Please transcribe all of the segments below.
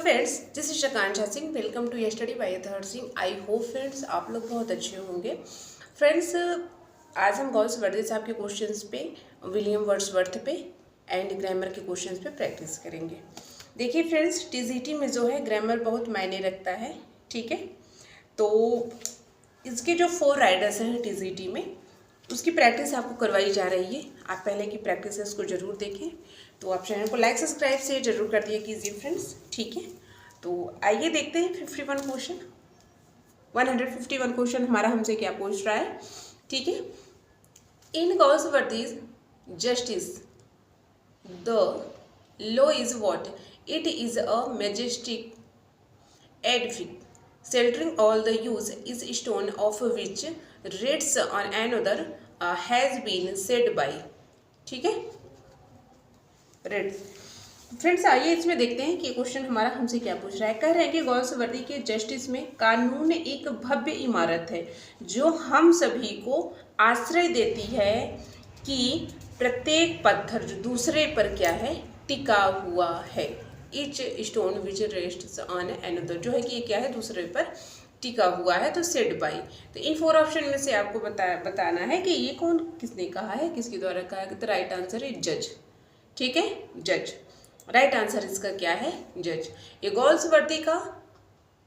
Friends, this is Akanksha Singh. Welcome to study by Yatharth Singh. I hope friends आप लोग बहुत अच्छे होंगे। फ्रेंड्स, आज हम गॉल्सवर्दी साहब के क्वेश्चंस पे, विलियम वर्ड्सवर्थ पे एंड ग्रामर के क्वेश्चंस पे प्रैक्टिस करेंगे। देखिए फ्रेंड्स, टीजीटी में जो है ग्रामर बहुत मायने रखता है, ठीक है। तो इसके जो 4 राइडर्स हैं टीजीटी में, उसकी प्रैक्टिस आपको करवाई जा रही है। आप पहले की प्रैक्टिस को जरूर देखें। तो आप चैनल को लाइक सब्सक्राइब से जरूर कर दिया कीजिए फ्रेंड्स, ठीक है। तो आइए देखते हैं 151 क्वेश्चन हमारा हमसे क्या पूछ रहा है, ठीक है। In Galsworthy's Justice the law is what? It is a majestic edifice sheltering all the use is stone of which rates on another has been said by, ठीक है। रेड फ्रेंड्स, आइए इसमें देखते हैं कि क्वेश्चन हमारा हमसे क्या पूछ रहा है। कह रहे हैं कि गॉल्सवर्दी के जस्टिस में कानून एक भव्य इमारत है जो हम सभी को आश्रय देती है कि प्रत्येक पत्थर जो दूसरे पर क्या है, टिका हुआ है। Each stone which rests on another, जो है कि ये क्या है, दूसरे पर टिका हुआ है। तो सेड बाई, तो इन 4 ऑप्शन में से आपको बताना है कि ये कौन किसने कहा है, किसके द्वारा कहा है। तो राइट आंसर है जज, ठीक है, जज। राइट आंसर इसका क्या है, जज। ये गॉल्सवर्दी का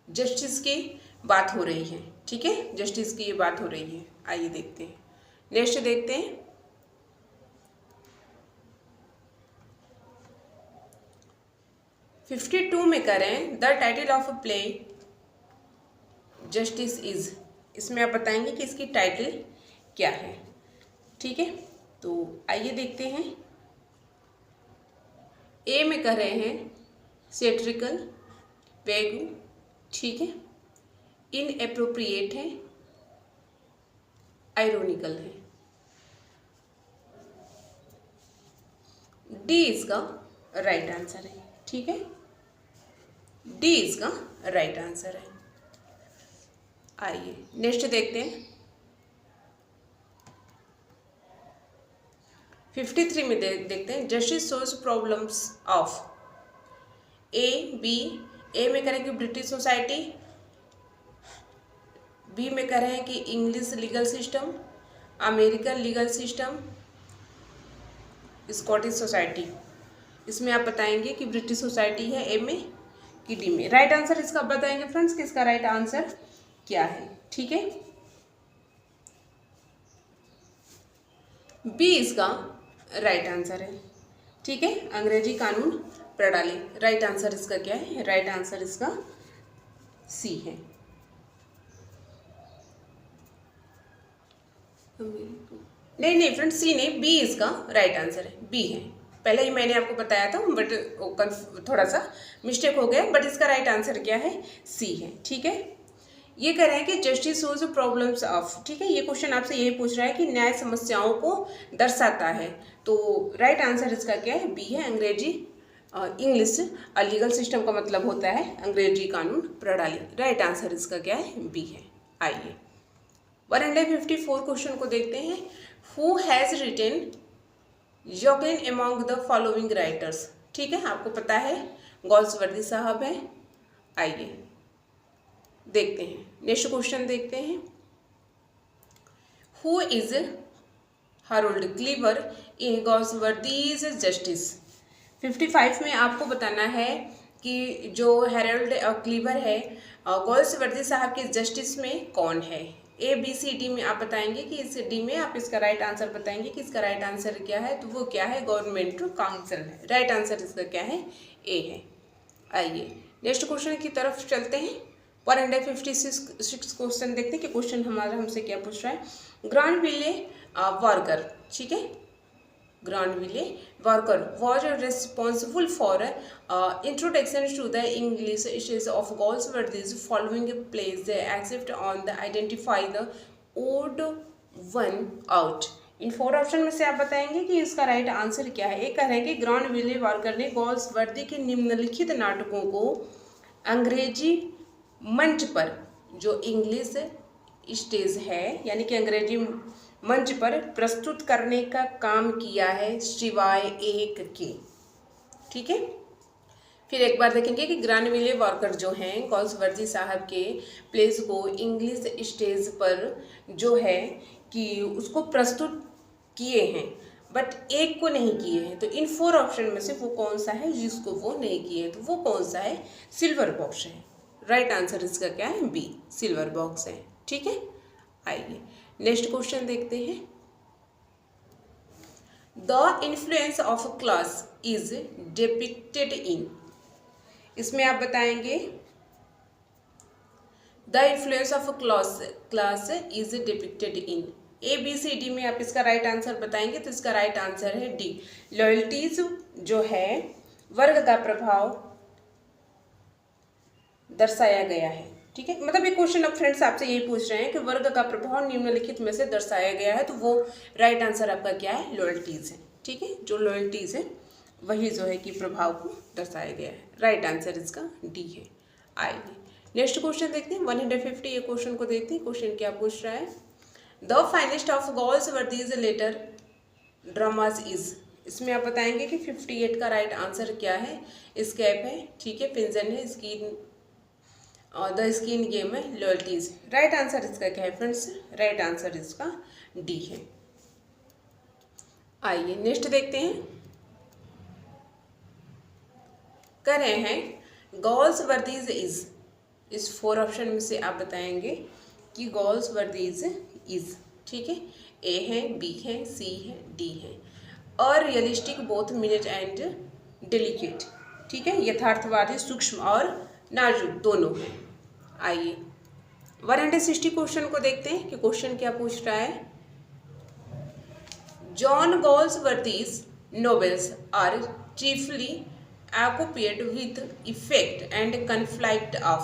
जस्टिस की बात हो रही है, ठीक है, जस्टिस की ये बात हो रही है। आइए देखते हैं, नेक्स्ट देखते हैं। 52 में करें the title of play justice is. इसमें आप बताएंगे कि इसकी टाइटल क्या है, ठीक है। तो आइए देखते हैं। ए में कर रहे हैं सेट्रिकल वेगू, ठीक है, इनएप्रोप्रिएट है, आयरोनिकल है। डी इसका राइट आंसर है, ठीक है, डी इसका राइट आंसर है। आइए नेक्स्ट देखते हैं। 53 में देखते हैं Justice solves problems of A B. A में करेंगे ब्रिटिश सोसाइटी, बी में करें कि English legal system, American legal system, Scottish society. इसमें आप बताएंगे कि ब्रिटिश सोसाइटी है ए में कि डी में। राइट आंसर इसका बताएंगे फ्रेंड्स कि इसका राइट आंसर क्या है, ठीक है। बी इसका राइट आंसर है, ठीक है, अंग्रेजी कानून प्रणाली। राइट आंसर इसका क्या है, राइट आंसर इसका सी है। नहीं फ्रेंड्स, सी नहीं, बी इसका राइट आंसर है, बी है। पहले ही मैंने आपको बताया था बट थोड़ा सा मिस्टेक हो गया, बट इसका राइट आंसर क्या है, सी है, ठीक है। ये कह रहे हैं कि जस्टिस सोल्व्स प्रॉब्लम्स ऑफ, ठीक है, ये क्वेश्चन आपसे यही पूछ रहा है कि न्याय समस्याओं को दर्शाता है। तो राइट आंसर इसका क्या है, बी है, अंग्रेजी इंग्लिश लीगल सिस्टम का मतलब होता है अंग्रेजी कानून प्रणाली। राइट आंसर इसका क्या है, बी है। आइए 154 क्वेश्चन को देखते हैं। Who has written Jocelyn among the following writers, ठीक है, आपको पता है गॉल्सवर्दी साहब है। आइए देखते हैं, नेक्स्ट क्वेश्चन देखते हैं। Who is Harold Cleaver in Galsworthy's Justice. 55 में आपको बताना है कि जो हैरोल्ड क्लीवर है गॉल्सवर्दी साहब के जस्टिस में कौन है। ए बी सी डी में आप बताएंगे कि इस डी में आप इसका राइट आंसर बताएंगे कि इसका राइट आंसर क्या है। तो वो क्या है, गवर्नमेंट काउंसिल है। राइट आंसर इसका क्या है, ए है। आइए नेक्स्ट क्वेश्चन की तरफ चलते हैं। 156 क्वेश्चन देखते हैं कि क्वेश्चन हमारा हमसे क्या पूछ रहा है। ग्रानविले वर्कर, ठीक है, Granville worker was responsible for introduction to the English issues of Galsworthy's following plays except on the identify the odd one out। In 4 option में से आप बताएंगे कि इसका राइट आंसर क्या है। एक कह रहे हैं कि ग्रानविले वर्कर ने गॉल्सवर्दी के निम्नलिखित नाटकों को अंग्रेजी मंच पर, जो इंग्लिश स्टेज है यानी कि अंग्रेजी मंच पर प्रस्तुत करने का काम किया है सिवाय एक के, ठीक है। फिर एक बार देखेंगे कि ग्रानविले वॉकर जो हैं गॉल्सवर्दी साहब के प्लेस को इंग्लिश स्टेज पर जो है कि उसको प्रस्तुत किए हैं, बट एक को नहीं किए हैं। तो इन 4 ऑप्शन में से वो कौन सा है जिसको वो नहीं किए हैं? तो वो कौन सा है? सिल्वर बॉक्स है। राइट आंसर इसका क्या है? बी, सिल्वर बॉक्स है। ठीक है, आइए नेक्स्ट क्वेश्चन देखते हैं। The influence of class is depicted in, इसमें आप बताएंगे the influence of class is depicted in ABCD में आप इसका राइट आंसर बताएंगे। तो इसका राइट आंसर है डी, लॉयल्टीज जो है वर्ग का प्रभाव दर्शाया गया है। ठीक है, मतलब ये क्वेश्चन अब फ्रेंड्स आपसे यही पूछ रहे हैं कि वर्ग का प्रभाव निम्नलिखित में से दर्शाया गया है, तो वो राइट आंसर आपका क्या है? लॉयल्टीज है। ठीक है, जो लॉयल्टीज है वही जो है कि प्रभाव को दर्शाया गया है। राइट आंसर इसका डी है। आइए नेक्स्ट क्वेश्चन देखते हैं 150 ये क्वेश्चन को देखते हैं। क्वेश्चन क्या पूछ रहा है? The finest of Galsworthy's later dramas is, इसमें आप बताएंगे कि 58 का राइट आंसर क्या है? स्केप है, ठीक है, पिंजन है, स्किन और द स्किन गेम है, लॉयल्टीज। राइट आंसर इसका क्या है फ्रेंड्स? राइट आंसर इसका डी है। आइए नेक्स्ट देखते हैं, कर रहे हैं गॉल्सवर्दीज इज, इस 4 ऑप्शन में से आप बताएंगे कि गॉल्सवर्दीज इज, ठीक है, ए है, बी है, सी है, डी है। और realistic both minute and delicate, ठीक है, यथार्थवादी, सूक्ष्म और नाजुक दोनों हैं। आइए 160 क्वेश्चन को देखते हैं कि क्वेश्चन क्या पूछ रहा है। John Galsworthy's novels are chiefly occupied with effect and conflict of,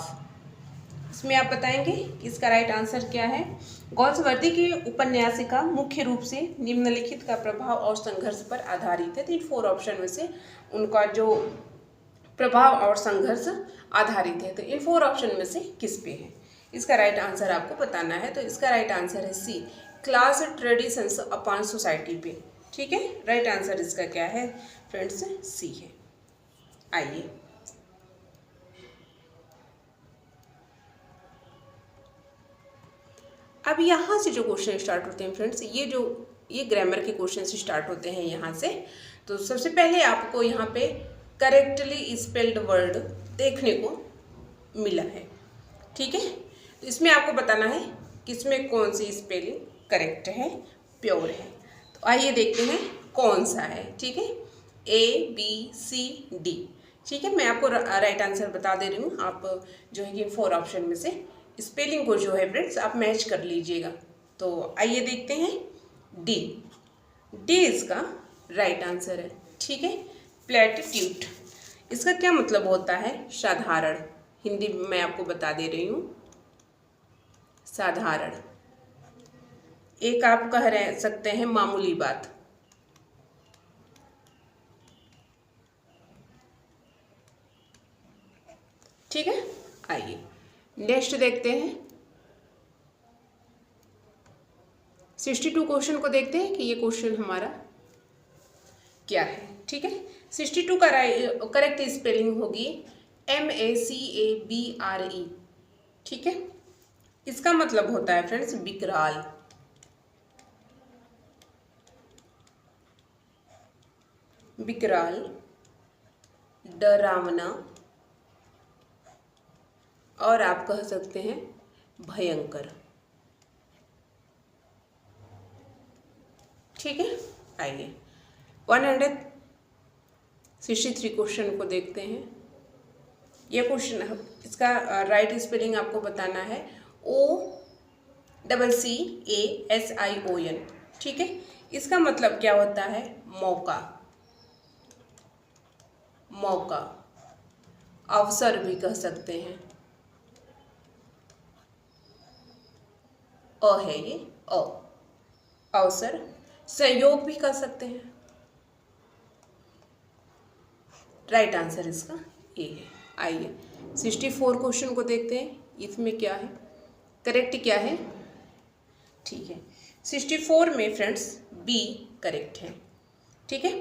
इसमें आप बताएंगे कि इसका राइट आंसर क्या है? गॉल्सवर्दी की उपन्यासिका मुख्य रूप से निम्नलिखित का प्रभाव और संघर्ष पर आधारित है। तो इन 4 ऑप्शन में से उनका जो प्रभाव और संघर्ष आधारित है, तो इन 4 ऑप्शन में से किस पे है? इसका राइट आंसर आपको बताना है। तो इसका राइट आंसर है सी, क्लास ट्रेडिशंस अपॉन सोसाइटी पे। ठीक है, राइट आंसर इसका क्या है फ्रेंड्स? सी है। आइए अब यहाँ से जो क्वेश्चन स्टार्ट होते हैं फ्रेंड्स, ये ग्रामर के क्वेश्चन से स्टार्ट होते हैं यहाँ से। तो सबसे पहले आपको यहाँ पे करेक्टली स्पेल्ड वर्ड देखने को मिला है। ठीक है, तो इसमें आपको बताना है कि इसमें कौन सी स्पेलिंग करेक्ट है, प्योर है। तो आइए देखते हैं कौन सा है। ठीक है, ABCD। ठीक है, मैं आपको राइट आंसर बता दे रही हूँ। आप जो है कि 4 ऑप्शन में से स्पेलिंग को जो है फ्रेंड्स आप मैच कर लीजिएगा। तो आइए देखते हैं डी इसका राइट आंसर है। ठीक है, प्लेटिट्यूड, इसका क्या मतलब होता है? साधारण। हिंदी में मैं आपको बता दे रही हूँ, साधारण। एक आप कह रहे सकते हैं मामूली बात। ठीक है, आइए नेक्स्ट देखते हैं 62 क्वेश्चन को देखते हैं कि ये क्वेश्चन हमारा क्या है। ठीक है, 62 का करेक्ट स्पेलिंग होगी MACABRE। ठीक है, इसका मतलब होता है फ्रेंड्स विकराल। विकराल, डरावना, और आप कह सकते हैं भयंकर। ठीक है, आइए 163 क्वेश्चन को देखते हैं। यह क्वेश्चन, इसका राइट स्पेलिंग आपको बताना है OCCASION। ठीक है, इसका मतलब क्या होता है? मौका, मौका, अवसर भी कह सकते हैं। है ये अवसर, सहयोग भी कर सकते हैं। राइट आंसर इसका ए है। आइए 64 क्वेश्चन को देखते हैं, इसमें क्या है करेक्ट, क्या है? ठीक है, 64 में फ्रेंड्स बी करेक्ट है। ठीक है,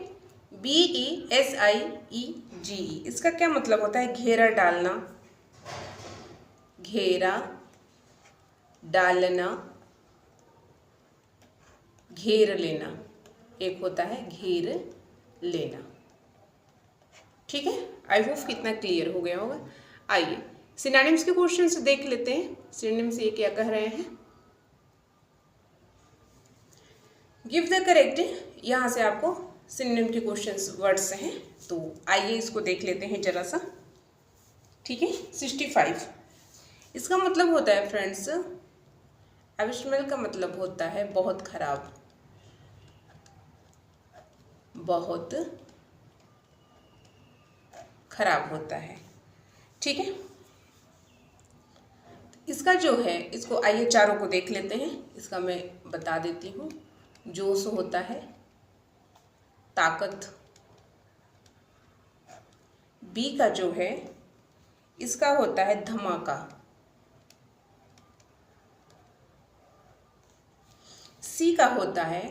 BESIEGE, इसका क्या मतलब होता है? घेरा डालना, घेरा डालना, घेर लेना, एक होता है घेर लेना। ठीक है, आई होप कितना क्लियर हो गया होगा। आइए सिनोनिम्स के क्वेश्चन से देख लेते हैं। सिनोनिम्स ये क्या कह रहे हैं? गिव द करेक्ट, यहाँ से आपको सिनोनिम के क्वेश्चंस वर्ड्स हैं, तो आइए इसको देख लेते हैं जरा सा। ठीक है, 65 इसका मतलब होता है फ्रेंड्स, एब्स्टमल का मतलब होता है बहुत खराब, बहुत खराब होता है। ठीक है, इसका जो है, इसको आइए चारों को देख लेते हैं। इसका मैं बता देती हूँ। जोश होता है ताकत, बी का जो है इसका होता है धमाका, सी का होता है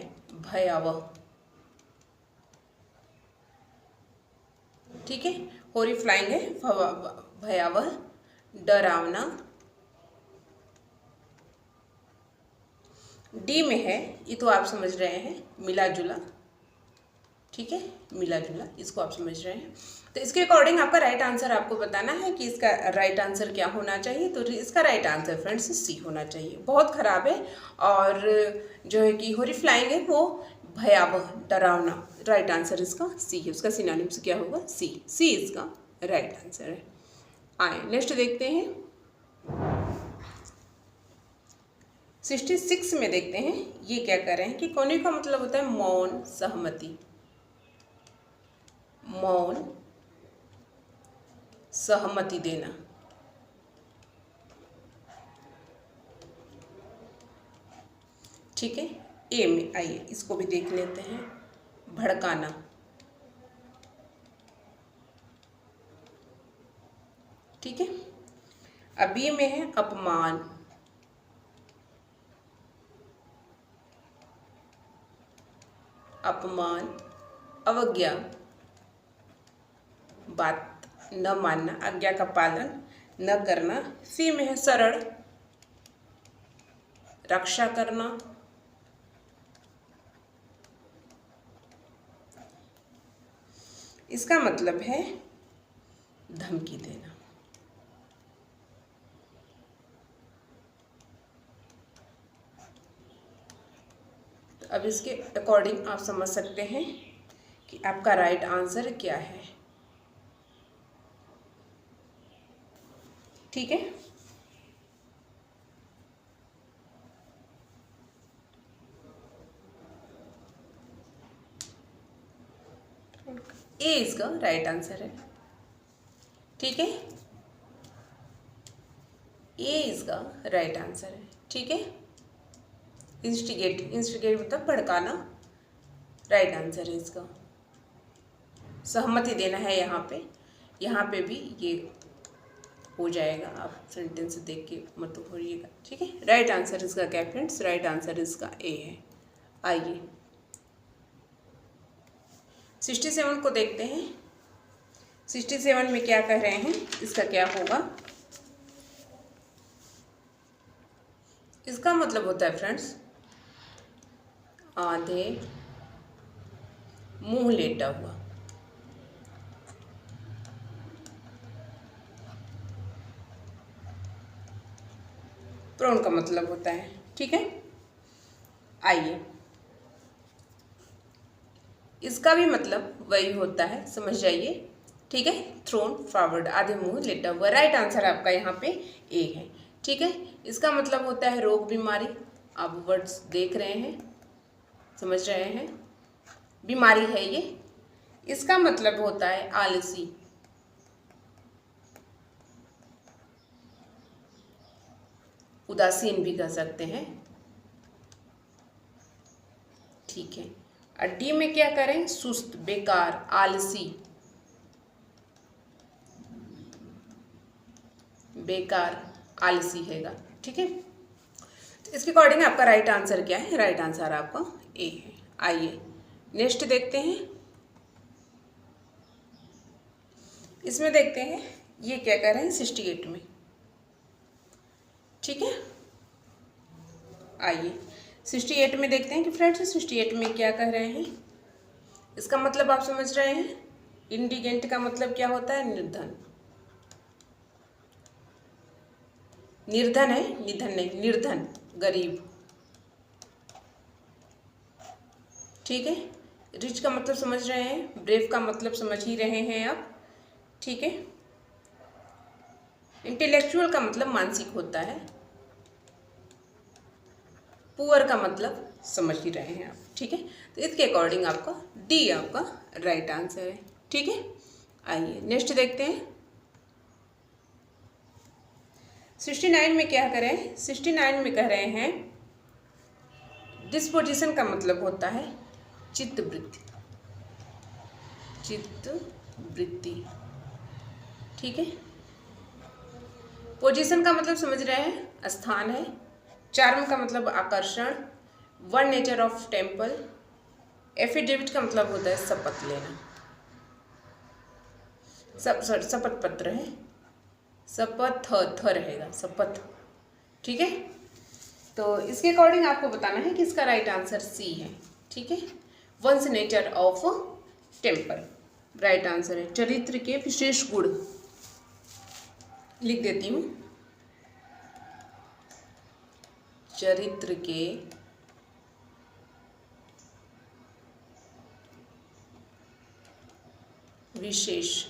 भयावह। ठीक है, हॉरिफ्लाइंग है, भयावह, डरावना। डी में है, ये तो आप समझ रहे हैं, मिला जुला। ठीक है, मिला जुला, इसको आप समझ रहे हैं। तो इसके अकॉर्डिंग आपका राइट आंसर आपको बताना है कि इसका राइट आंसर क्या होना चाहिए। तो इसका राइट आंसर फ्रेंड्स सी होना चाहिए। बहुत खराब है, और जो है कि हॉरिफ्लाइंग है वो भयावह, डरावना। राइट आंसर इसका सी है। उसका सिनोनिम्स क्या होगा? सी इसका राइट आंसर है। आए नेक्स्ट देखते हैं। 66 में देखते हैं ये क्या कर रहे हैं कि कोने का मतलब होता है मौन सहमति, मौन सहमति देना। ठीक है, ए में आइए इसको भी देख लेते हैं, भड़काना। ठीक है, अब बी में है अपमान, अपमान, अवज्ञा, बात न मानना, आज्ञा का पालन न करना। सी में है शरण, रक्षा करना। इसका मतलब है धमकी देना। तो अब इसके अकॉर्डिंग आप समझ सकते हैं कि आपका राइट आंसर क्या है। ठीक है, ए इसका राइट आंसर है। ठीक है, ए इसका राइट आंसर है। ठीक है, इंस्टिगेट मतलब भड़काना, राइट आंसर है इसका। सहमति देना है यहाँ पे भी ये हो जाएगा, आप सेंटेंस देख के मत भूलिएगा। ठीक है, राइट आंसर इसका क्या फ्रेंड्स? राइट आंसर इसका ए है। आइए 67 को देखते हैं। 67 में क्या कह रहे हैं, इसका क्या होगा? इसका मतलब होता है फ्रेंड्स आधे मुंह लेटा हुआ। प्रोन का मतलब होता है। ठीक है, आइए इसका भी मतलब वही होता है, समझ जाइए। ठीक है, थ्रोन फॉरवर्ड, आधे मुंह लेटा हुआ। राइट आंसर आपका यहाँ पे ए है। ठीक है, इसका मतलब होता है रोग बीमारी। आप वर्ड्स देख रहे हैं, समझ रहे हैं, बीमारी है ये। इसका मतलब होता है आलसी, उदासीन भी कह सकते हैं। ठीक है, और डी में क्या करें? सुस्त, बेकार, आलसी, बेकार, आलसी हैगा। ठीक है, तो इसके अकॉर्डिंग आपका राइट आंसर क्या है? राइट आंसर आपका ए है। आइए नेक्स्ट देखते हैं। इसमें देखते हैं ये क्या कह रहे हैं 68 में। ठीक है, आइए 68 में देखते हैं कि फ्रेंड्स 68 में क्या कह रहे हैं। इसका मतलब आप समझ रहे हैं, इंडिगेंट का मतलब क्या होता है, निर्धन। निर्धन है, निधन नहीं, निर्धन, गरीब। ठीक है, रिच का मतलब समझ रहे हैं, ब्रेव का मतलब समझ ही रहे हैं आप। ठीक है, इंटेलेक्चुअल का मतलब मानसिक होता है, पुअर का मतलब समझ ही रहे हैं आप। ठीक है, तो इसके अकॉर्डिंग आपका डी आपका राइट आंसर है। ठीक है, आइए नेक्स्ट देखते हैं 69 में क्या करें। 69 में कह रहे हैं डिस्पोजिशन का मतलब होता है चित्तवृत्ति, चित्तवृत्ति। ठीक है, पोजीशन का मतलब समझ रहे हैं, स्थान है। चार्म का मतलब आकर्षण, one nature of temple. Affidavit का मतलब होता है शपथ लेना, शपथ पत्र है, शपथ थ रहेगा, शपथ। ठीक है, तो इसके अकॉर्डिंग आपको बताना है कि इसका राइट आंसर सी है। ठीक है, once nature of temple right answer है। चरित्र के विशेष गुण लिख देती हूँ, चरित्र के विशेष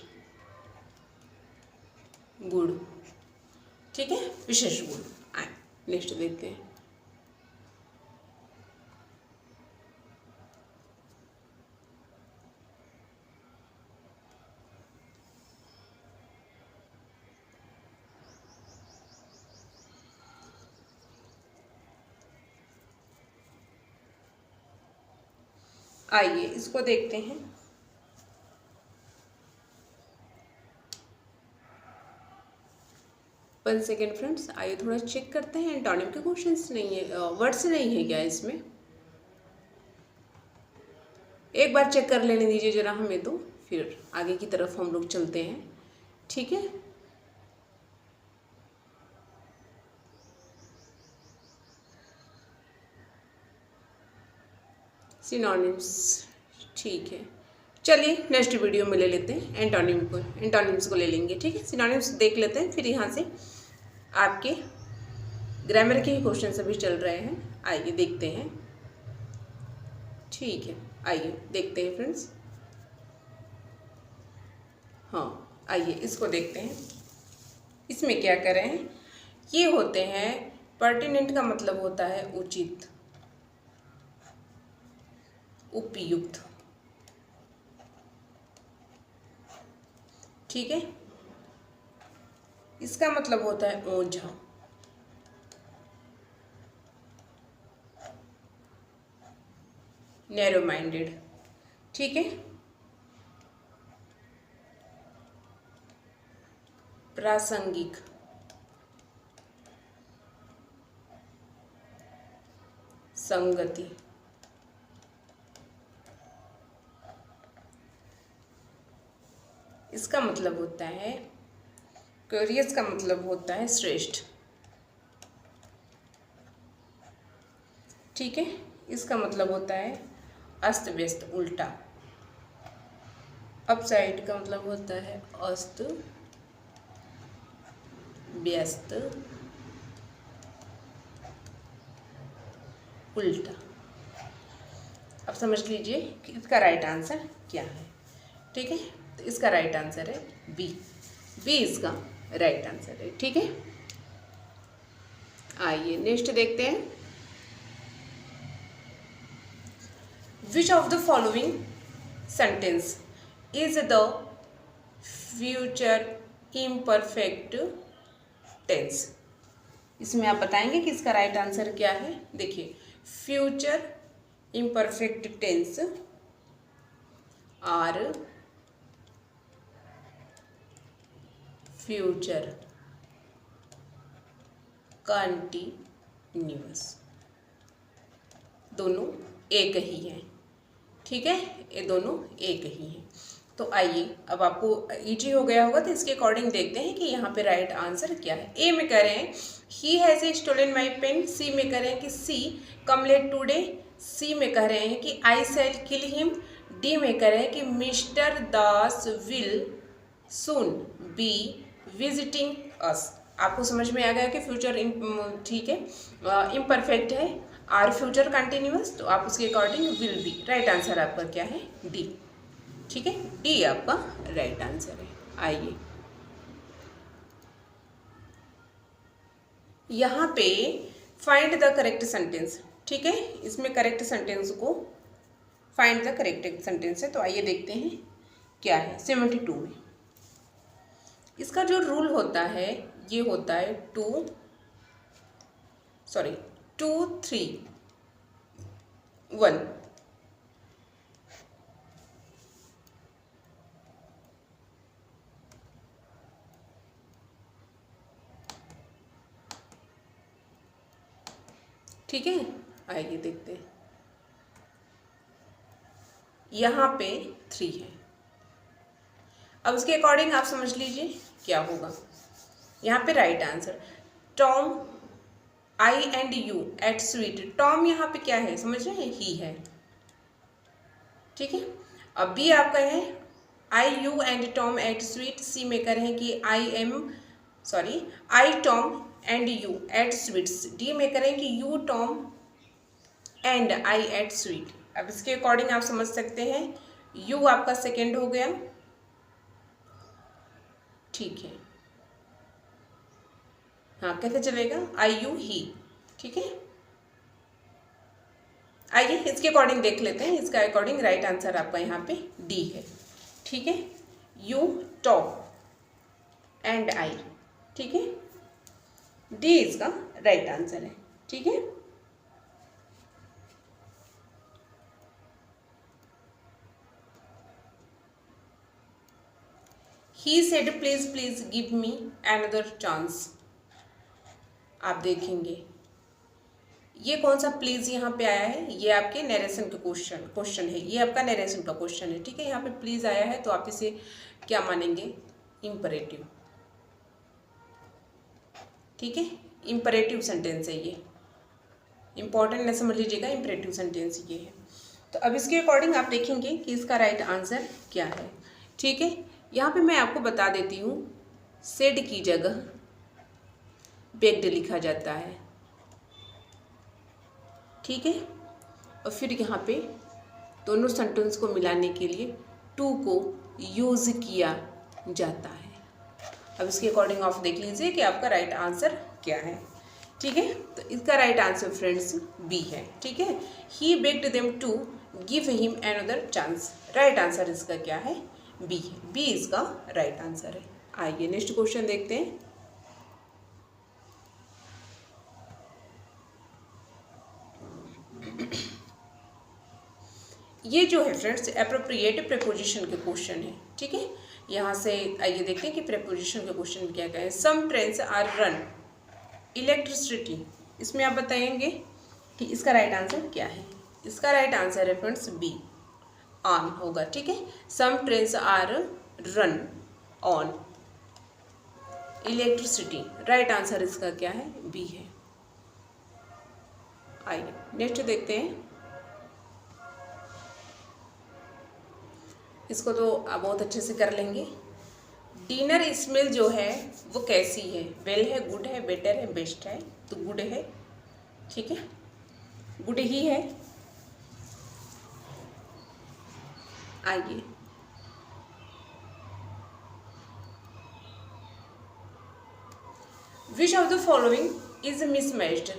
गुण। ठीक है, विशेष गुण। आए नेक्स्ट देखते हैं। आइए इसको देखते हैं। वन सेकेंड फ्रेंड्स, आइए थोड़ा चेक करते हैं। एंटोनिम के क्वेश्चंस नहीं है, वर्ड्स नहीं है क्या इसमें, एक बार चेक कर लेने दीजिए जरा हमें, तो फिर आगे की तरफ हम लोग चलते हैं। ठीक है, सिनोनिम्स। ठीक है, चलिए नेक्स्ट वीडियो में ले लेते हैं एंटोनिम्स को ले लेंगे। ठीक है, सिनोनिम्स देख लेते हैं, फिर यहाँ से आपके ग्रामर के ही क्वेश्चन सभी चल रहे हैं। आइए देखते हैं। ठीक है, आइए देखते हैं फ्रेंड्स। हाँ, आइए इसको देखते हैं। इसमें क्या कर रहे हैं, ये होते हैं पर्टिनेंट का मतलब होता है उचित, उपयुक्त। ठीक है, इसका मतलब होता है ओझा, नैरो माइंडेड। ठीक है, प्रासंगिक, संगति। इसका मतलब होता है क्यूरियस, का मतलब होता है श्रेष्ठ। ठीक है, इसका मतलब होता है अस्त व्यस्त, उल्टा। अपसाइड का मतलब होता है अस्त व्यस्त, उल्टा। अब समझ लीजिए कि इसका राइट आंसर क्या है। ठीक है, तो इसका राइट आंसर है बी, बी इसका राइट आंसर है। ठीक है, आइए नेक्स्ट देखते हैं। Which of the following sentence is the future imperfect tense. इसमें आप बताएंगे कि इसका राइट आंसर क्या है। देखिए, future imperfect tense or future continuous, दोनों एक ही हैं। ठीक है, ये दोनों एक ही हैं। तो आइए अब आपको इजी हो गया होगा, तो इसके अकॉर्डिंग देखते हैं कि यहाँ पे राइट आंसर क्या है। ए में कह रहे हैं he has stolen my pen, C में कह रहे हैं कि सी कम लेट टूडे, सी में कह रहे हैं कि आई शैल किल हिम, डी में कह रहे हैं कि mister Das will soon be visiting अस। आपको समझ में आ गया कि फ्यूचर ठीक है इम्परफेक्ट है, आर फ्यूचर कंटिन्यूअस, तो आप उसके according will be. Right answer आपका क्या है? डी। ठीक है, डी आपका राइट आंसर है। आइए यहाँ पे फाइंड द करेक्ट सेंटेंस। ठीक है, इसमें करेक्ट सेंटेंस को फाइंड द करेक्ट सेंटेंस है, तो आइए देखते हैं क्या है। 72 में इसका जो रूल होता है ये होता है 2 3 1। ठीक है, आइए देखते हैं। यहाँ पे 3 है। अब उसके अकॉर्डिंग आप समझ लीजिए क्या होगा। यहाँ पे right answer Tom I and you ate sweet. Tom यहाँ पे क्या है समझ रहे हैं? ही है। ठीक है, अब बी आपका है I you and Tom ate sweet. C में कह रहे हैं कि I Tom and you ate sweets. D में करें कि you Tom and I ate sweet. अब इसके अकॉर्डिंग आप समझ सकते हैं यू आपका सेकेंड हो गया। ठीक है, हाँ कैसे चलेगा? आई यू ही। ठीक है, आइए इसके अकॉर्डिंग देख लेते हैं। इसका अकॉर्डिंग राइट आंसर आपका यहाँ पे डी है। ठीक है, यू टॉम एंड आई। ठीक है, डी इसका राइट आंसर है। ठीक है, he said please please give me another chance. आप देखेंगे ये कौन सा प्लीज यहाँ पे आया है, ये आपके नरेशन का क्वेश्चन है, ये आपका नरेशन का क्वेश्चन है। ठीक है, यहाँ पे प्लीज आया है तो आप इसे क्या मानेंगे? इम्परेटिव। ठीक है, इम्परेटिव सेंटेंस है ये, इंपॉर्टेंट न समझ लीजिएगा, इम्परेटिव सेंटेंस ये है। तो अब इसके अकॉर्डिंग आप देखेंगे कि इसका राइट आंसर क्या है। ठीक है, यहाँ पे मैं आपको बता देती हूँ सेड की जगह बेग्ड लिखा जाता है। ठीक है, और फिर यहाँ पे दोनों सेंटेंस को मिलाने के लिए टू को यूज़ किया जाता है। अब इसके अकॉर्डिंग आप देख लीजिए कि आपका राइट आंसर क्या है। ठीक है, तो इसका राइट आंसर फ्रेंड्स बी है। ठीक है, he begged them to give him another chance. Right answer इसका क्या है? बी है। बी इसका राइट आंसर है। आइए नेक्स्ट क्वेश्चन देखते हैं। ये जो है फ्रेंड्स एप्रोप्रिएट प्रीपोजिशन के क्वेश्चन है। ठीक है, यहाँ से आइए देखते हैं कि प्रीपोजिशन के क्वेश्चन क्या क्या है। Some trains are run electricity. इसमें आप बताएंगे कि इसका राइट आंसर क्या है। इसका राइट आंसर है फ्रेंड्स बी, ऑन होगा। ठीक है, some trains are run on electricity. Right answer इसका क्या है? बी है। आइए नेक्स्ट देखते हैं। इसको तो आप बहुत अच्छे से कर लेंगे। डिनर स्मेल जो है वो कैसी है? वेल है, गुड है, बेटर है, बेस्ट है? तो गुड है। ठीक है, गुड ही है। आइए विच of the following is mismatched.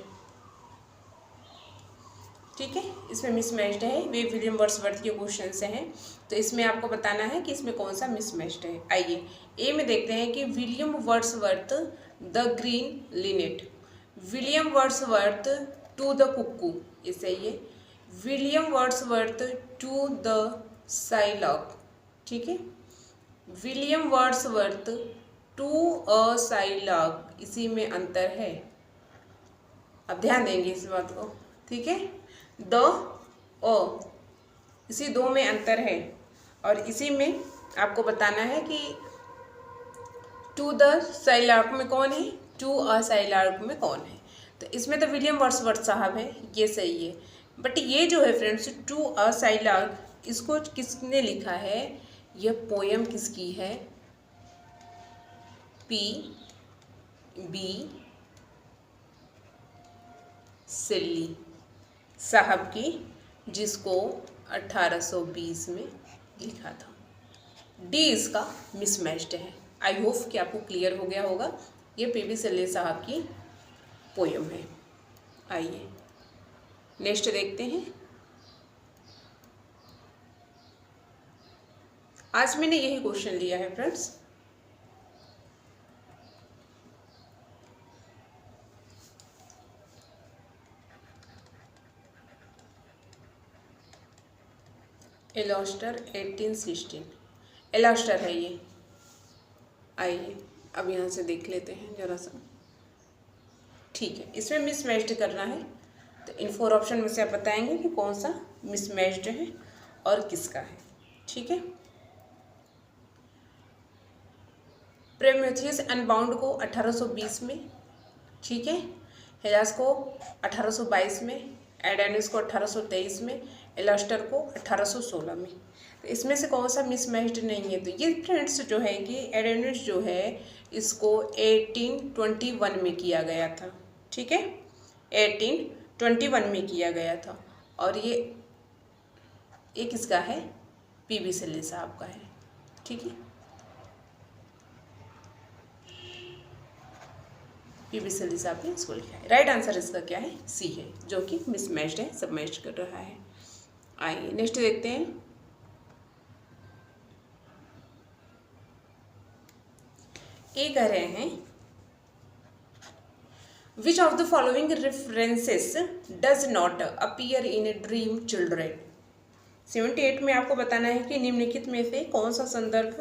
ठीक है, इसमें मिसमैच्ड है। वे विलियम वर्ड्सवर्थ के क्वेश्चन से हैं, तो इसमें आपको बताना है कि इसमें कौन सा मिसमैच्ड है। आइए ए में देखते हैं कि William Wordsworth the green linnet. William Wordsworth to the cuckoo, ये सही है। William Wordsworth to the skylark. ठीक है, William Wordsworth to a skylark, इसी में अंतर है। अब ध्यान देंगे इस बात को। ठीक है, द अ, इसी दो में अंतर है और इसी में आपको बताना है कि टू द साइलार्क में कौन है, टू अ साइलार्क में कौन है। तो इसमें तो विलियम वर्ड्सवर्थ साहब है, ये सही है। बट ये जो है फ्रेंड्स टू अ साइलार्क, इसको किसने लिखा है, यह पोयम किसकी है, पी बी शेली साहब की, जिसको 1820 में लिखा था। डी इसका मिसमैच्ड है। आई होप कि आपको क्लियर हो गया होगा। ये पी.बी. शेली साहब की पोयम है। आइए नेक्स्ट देखते हैं। आज मैंने यही क्वेश्चन लिया है फ्रेंड्स। एलोस्टर 1816, एलोस्टर है ये। आइए अब यहाँ से देख लेते हैं जरा सा। ठीक है, इसमें मिसमैच्ड करना है, तो इन 4 ऑप्शन में से आप बताएंगे कि कौन सा मिसमैच्ड है और किसका है। ठीक है, प्रोमेथियस अनबाउंड को 1820 में, ठीक है, हेलास को 1822 में, एडेनिस को 1823 में, एलोस्टर को 1816 में। तो इसमें से कौन सा मिसमैच्ड नहीं है। तो ये फ्रेंड्स जो है कि एडेनिस जो है इसको 1821 में किया गया था। ठीक है, 1821 में किया गया था। और ये किसका है, पी.बी. शेली साहब का है। ठीक है, पी.बी. शेली साहब ने इसको लिखा है। राइट आंसर इसका क्या है, सी है, जो कि मिसमैच्ड है, सब मैच कर रहा है। आइए नेक्स्ट देखते हैं। ये कह रहे हैं which of the following references does not appear in dream children. 78 में आपको बताना है कि निम्नलिखित में से कौन सा संदर्भ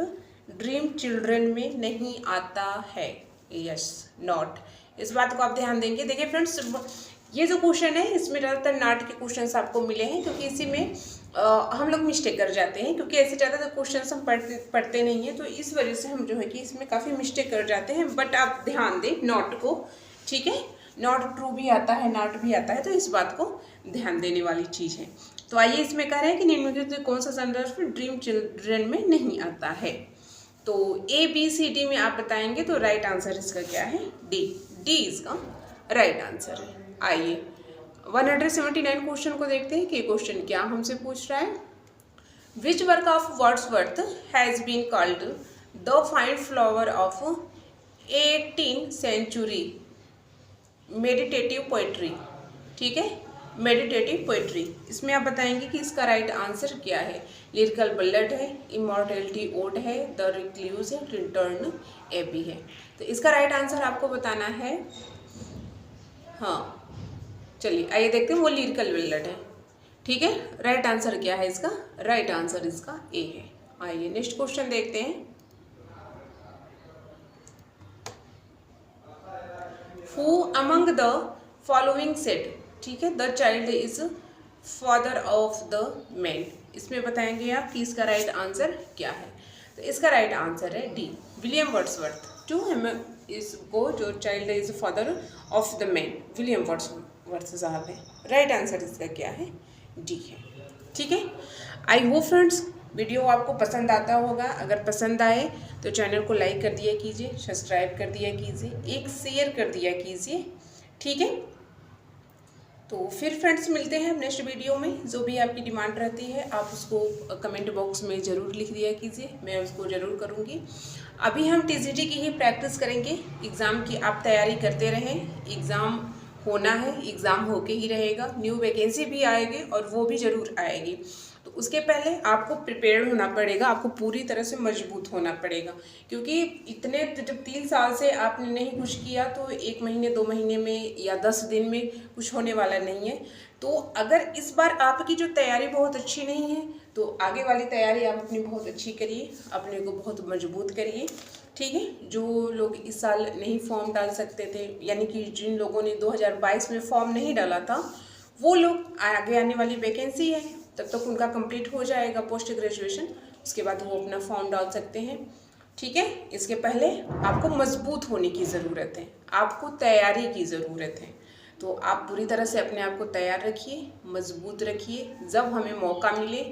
ड्रीम चिल्ड्रेन में नहीं आता है। Yes, not. इस बात को आप ध्यान देंगे। देखिए फ्रेंड्स, ये जो क्वेश्चन है इसमें ज़्यादातर नाट के क्वेश्चंस आपको मिले हैं, क्योंकि इसी में हम लोग मिस्टेक कर जाते हैं, क्योंकि ऐसे ज़्यादातर क्वेश्चंस हम पढ़ते नहीं हैं, तो इस वजह से हम जो है कि इसमें काफ़ी मिस्टेक कर जाते हैं। बट आप ध्यान दें नॉट को, ठीक है, नॉट ट्रू भी आता है, नॉट भी आता है, तो इस बात को ध्यान देने वाली चीज़ है। तो आइए इसमें कह रहे हैं कि निम्नलिखित कौन सा संदर्भ ड्रीम चिल्ड्रेन में नहीं आता है। तो ABCD में आप बताएंगे, तो राइट आंसर इसका क्या है, डी इसका राइट आंसर है। आइए 179 क्वेश्चन को देखते हैं कि क्वेश्चन क्या हमसे पूछ रहा है। Which work of Wordsworth has been called the fine flower of 18th century meditative poetry. ठीक है, मेडिटेटिव पोइट्री। इसमें आप बताएंगे कि इसका राइट आंसर क्या है। लिरिकल बल्लड है, इमॉर्टैलिटी ओड है, द रिक्लूज है, रिटर्न एबी है। तो इसका राइट आंसर आपको बताना है। हाँ चलिए आइए देखते हैं, वो लिरिकल बल्लड है। ठीक है, राइट आंसर क्या है इसका, राइट आंसर इसका ए है। आइए नेक्स्ट क्वेश्चन देखते हैं। Who among the following set, ठीक है, the child is father of the man. इसमें बताएंगे आप कि इसका राइट आंसर क्या है। तो इसका राइट आंसर है D, William Wordsworth. To him इसको जो child is father of the man, William Wordsworth साहब है। राइट आंसर इसका क्या है, डी है। ठीक है, आई होप फ्रेंड्स वीडियो आपको पसंद आता होगा। अगर पसंद आए तो चैनल को लाइक कर दिया कीजिए, सब्सक्राइब कर दिया कीजिए, एक शेयर कर दिया कीजिए। ठीक है, तो फिर फ्रेंड्स मिलते हैं नेक्स्ट वीडियो में। जो भी आपकी डिमांड रहती है आप उसको कमेंट बॉक्स में ज़रूर लिख दिया कीजिए, मैं उसको ज़रूर करूँगी। अभी हम TGT की ही प्रैक्टिस करेंगे। एग्ज़ाम की आप तैयारी करते रहें, एग्ज़ाम होना है, एग्ज़ाम होके ही रहेगा। न्यू वैकेंसी भी आएगी और वो भी ज़रूर आएगी। तो उसके पहले आपको प्रिपेयर होना पड़ेगा, आपको पूरी तरह से मजबूत होना पड़ेगा, क्योंकि इतने जब 3 साल से आपने नहीं कुछ किया तो 1 महीने 2 महीने में या 10 दिन में कुछ होने वाला नहीं है। तो अगर इस बार आपकी जो तैयारी बहुत अच्छी नहीं है तो आगे वाली तैयारी आप अपनी बहुत अच्छी करिए, अपने को बहुत मजबूत करिए। ठीक है, जो लोग इस साल नहीं फॉर्म डाल सकते थे, यानी कि जिन लोगों ने 2022 में फॉर्म नहीं डाला था, वो लोग आगे आने वाली वैकेंसी है तब तक उनका कंप्लीट हो जाएगा पोस्ट ग्रेजुएशन, उसके बाद वो अपना फॉर्म डाल सकते हैं। ठीक है, इसके पहले आपको मजबूत होने की ज़रूरत है, आपको तैयारी की ज़रूरत है। तो आप पूरी तरह से अपने आप को तैयार रखिए, मजबूत रखिए। जब हमें मौका मिले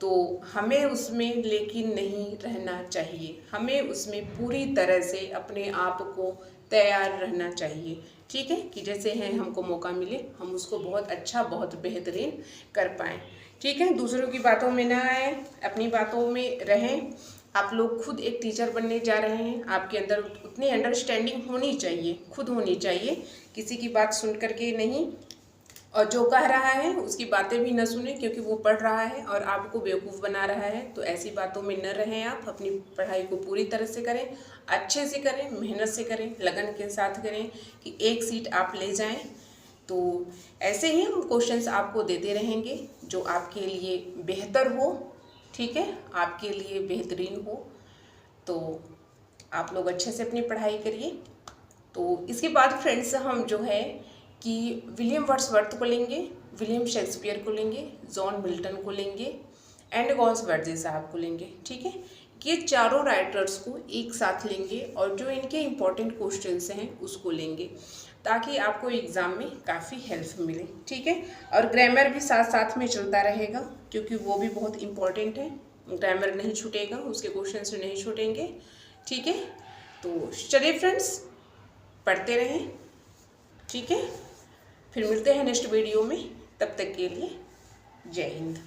तो हमें उसमें लेकिन नहीं रहना चाहिए, हमें उसमें पूरी तरह से अपने आप को तैयार रहना चाहिए। ठीक है, कि जैसे हैं हमको मौका मिले हम उसको बहुत अच्छा, बहुत बेहतरीन कर पाएँ। ठीक है, दूसरों की बातों में ना आए, अपनी बातों में रहें। आप लोग खुद एक टीचर बनने जा रहे हैं, आपके अंदर उतनी अंडरस्टैंडिंग होनी चाहिए, खुद होनी चाहिए, किसी की बात सुन करके नहीं। और जो कह रहा है उसकी बातें भी न सुने, क्योंकि वो पढ़ रहा है और आपको बेवकूफ़ बना रहा है। तो ऐसी बातों में न रहें, आप अपनी पढ़ाई को पूरी तरह से करें, अच्छे से करें, मेहनत से करें, लगन के साथ करें कि एक सीट आप ले जाएं। तो ऐसे ही हम क्वेश्चंस आपको देते रहेंगे जो आपके लिए बेहतर हो। ठीक है, आपके लिए बेहतरीन हो। तो आप लोग अच्छे से अपनी पढ़ाई करिए। तो इसके बाद फ्रेंड्स हम जो है कि विलियम वर्ड्सवर्थ को लेंगे, विलियम शेक्सपियर को लेंगे, जॉन मिल्टन को लेंगे, एंड गॉसवर्दी साहब को लेंगे। ठीक है, ये चारों राइटर्स को एक साथ लेंगे और जो इनके इम्पोर्टेंट क्वेश्चंस हैं उसको लेंगे, ताकि आपको एग्ज़ाम में काफ़ी हेल्प मिले। ठीक है, और ग्रामर भी साथ साथ में चलता रहेगा, क्योंकि वो भी बहुत इम्पॉर्टेंट है। ग्रामर नहीं छूटेगा, उसके क्वेश्चंस नहीं छूटेंगे। ठीक है, तो चलिए फ्रेंड्स, पढ़ते रहें। ठीक है, फिर मिलते हैं नेक्स्ट वीडियो में। तब तक के लिए जय हिंद।